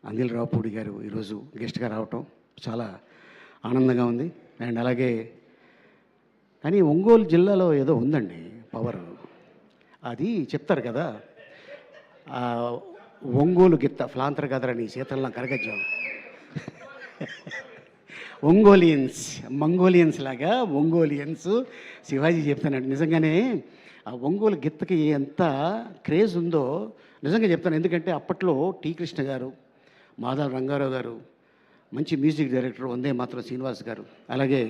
అనిల్ రావుపూడి గారు ఈరోజు గెస్ట్గా రావటం చాలా ఆనందంగా ఉంది. అండ్ అలాగే కానీ ఒంగోలు జిల్లాలో ఏదో ఉందండి పవర్, అది చెప్తారు కదా, ఒంగోలు గిత్త ఫ్లాంతర్ కదరని శీతల్లా కరగజ్జం ఒంగోలియన్స్ మంగోలియన్స్ లాగా ఒంగోలియన్స్ శివాజీ చెప్తానండి. నిజంగానే ఆ ఒంగోలు గిత్తకి ఎంత క్రేజ్ ఉందో నిజంగా చెప్తాను. ఎందుకంటే అప్పట్లో టీ కృష్ణ గారు, మాధవ రంగారావు గారు, మంచి మ్యూజిక్ డైరెక్టర్ వందే మాత్రం శ్రీనివాస్ గారు, అలాగే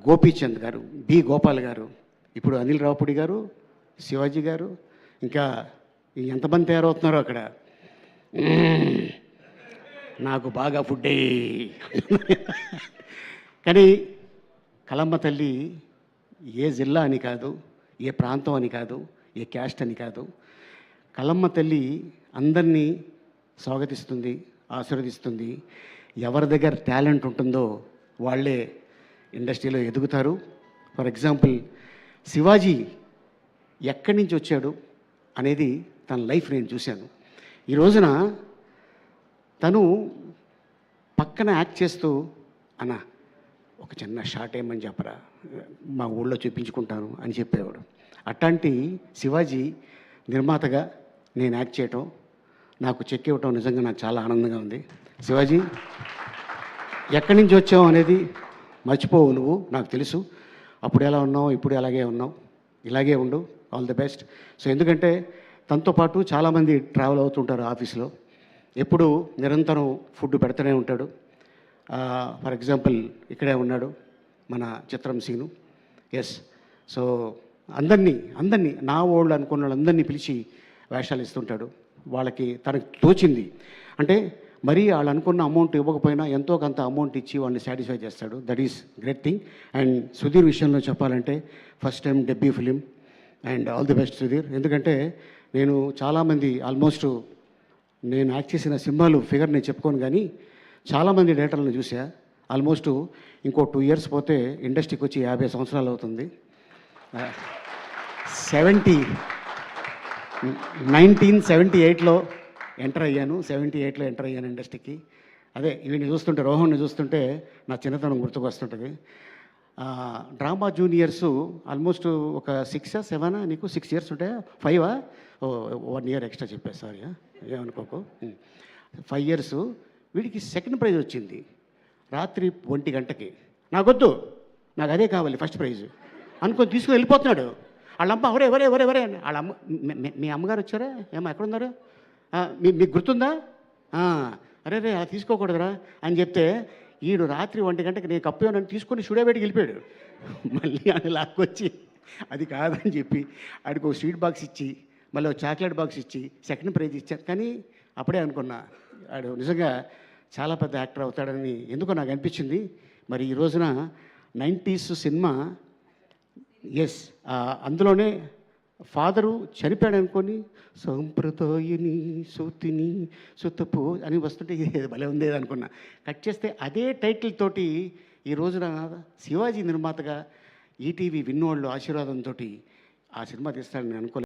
గోపీచంద్ గారు, బి గోపాల్ గారు, ఇప్పుడు అనిల్ రావుపూడి గారు, శివాజీ గారు, ఇంకా ఎంతమంది తయారవుతున్నారో అక్కడ. నాకు బాగా ఫుడ్ కానీ కలమ్మ తల్లి ఏ జిల్లా అని కాదు, ఏ ప్రాంతం అని కాదు, ఏ క్యాస్ట్ అని కాదు. కలమ్మ తల్లి అందరినీ స్వాగతిస్తుంది, ఆశీర్వదిస్తుంది. ఎవరి దగ్గర టాలెంట్ ఉంటుందో వాళ్ళే ఇండస్ట్రీలో ఎదుగుతారు. ఫర్ ఎగ్జాంపుల్ శివాజీ ఎక్కడి నుంచి వచ్చాడు అనేది తన లైఫ్ నేను చూశాను. ఈ రోజున తను పక్కన యాక్ట్ చేస్తూ అన్న ఒక చిన్న షార్ట్ ఏమని చెప్పరా, మా ఊళ్ళో చూపించుకుంటాను అని చెప్పేవాడు. అట్లాంటి శివాజీ నిర్మాతగా నేను యాక్ట్ చేయటం, నాకు చెక్ ఇవ్వటం నిజంగా నాకు చాలా ఆనందంగా ఉంది. శివాజీ ఎక్కడి నుంచి వచ్చావు అనేది మర్చిపోవు నువ్వు, నాకు తెలుసు. అప్పుడు ఎలా ఉన్నావు, ఇప్పుడు అలాగే ఉన్నావు, ఇలాగే ఉండు. All the best. సో ఎందుకంటే తనతో పాటు చాలామంది ట్రావెల్ అవుతుంటారు ఆఫీస్లో, ఎప్పుడు నిరంతరం ఫుడ్ పెడుతూనే ఉంటాడు. ఫర్ ఎగ్జాంపుల్ ఇక్కడే ఉన్నాడు మన చిత్రం సీను. ఎస్. సో అందరినీ నా వాళ్ళు అనుకున్న వాళ్ళందరినీ పిలిచి వేషాలు ఇస్తుంటాడు. వాళ్ళకి తనకు తోచింది అంటే మరీ వాళ్ళు అనుకున్న అమౌంట్ ఇవ్వకపోయినా ఎంతో కొంత అమౌంట్ ఇచ్చి వాళ్ళని సాటిస్ఫై చేస్తాడు. That is great thing. And Sudheer విషయంలో చెప్పాలంటే first time debut film. And all the best Sudheer. ఎందుకంటే నేను చాలామంది ఆల్మోస్ట్ నేను యాక్ట్ చేసిన సినిమాలు ఫిగర్ నేను చెప్పుకోను, కానీ చాలామంది డేటర్లను చూసా. ఆల్మోస్ట్ ఇంకో 2 years పోతే ఇండస్ట్రీకి వచ్చి 50 సంవత్సరాలు అవుతుంది. 1978లో ఎంటర్ అయ్యాను. 78లో ఎంటర్ అయ్యాను ఇండస్ట్రీకి. అదే వీడిని చూస్తుంటే, రోహన్ని చూస్తుంటే నా చిన్నతనం గుర్తుకు వస్తుంటుంది. డ్రామా జూనియర్స్ ఆల్మోస్ట్ ఒక 6 or 7 నీకు 6 years ఉంటాయా, 5 1 year ఎక్స్ట్రా చెప్పాను, సారీ ఏమనుకోకు. 5 years. వీడికి సెకండ్ ప్రైజ్ వచ్చింది రాత్రి 1 గంటకి. నాకొద్దు, నాకు అదే కావాలి ఫస్ట్ ప్రైజ్ అనుకొని తీసుకుని వెళ్ళిపోతున్నాడు. వాళ్ళమ్మ ఎవరే ఎవరే ఎవరే ఎవరే అని. వాళ్ళ అమ్మ, మీ అమ్మగారు వచ్చారా, ఏమో ఎక్కడున్నారు, మీకు గుర్తుందా, అరే రే అలా తీసుకోకూడదురా అని చెప్తే ఈడు రాత్రి 1 గంటకి నేను కప్పు నన్ను తీసుకొని స్టూడియోబెట్కి వెళ్ళిపోయాడు. మళ్ళీ ఆయన లాక్కొచ్చి అది కాదని చెప్పి ఆడికి ఒక స్వీట్ బాక్స్ ఇచ్చి మళ్ళీ ఒక చాక్లెట్ బాక్స్ ఇచ్చి సెకండ్ ప్రైజ్ ఇచ్చాను. కానీ అప్పుడే అనుకున్నా ఆడు నిజంగా చాలా పెద్ద యాక్టర్ అవుతాడని ఎందుకో నాకు అనిపించింది. మరి ఈ రోజున 90s సినిమా, ఎస్, అందులోనే ఫాదరు చనిపోయాడు అనుకొని సంప్రదాయని సూతిని సుతపు అని వస్తుంటే భలే ఉంది అనుకున్నా. కట్ చేస్తే అదే టైటిల్ తోటి ఈ రోజున శివాజీ నిర్మాతగా ఈటీవీ విన్నోళ్ళు ఆశీర్వాదంతో ఆ సినిమా తీస్తాడని నేను అనుకోలేదు.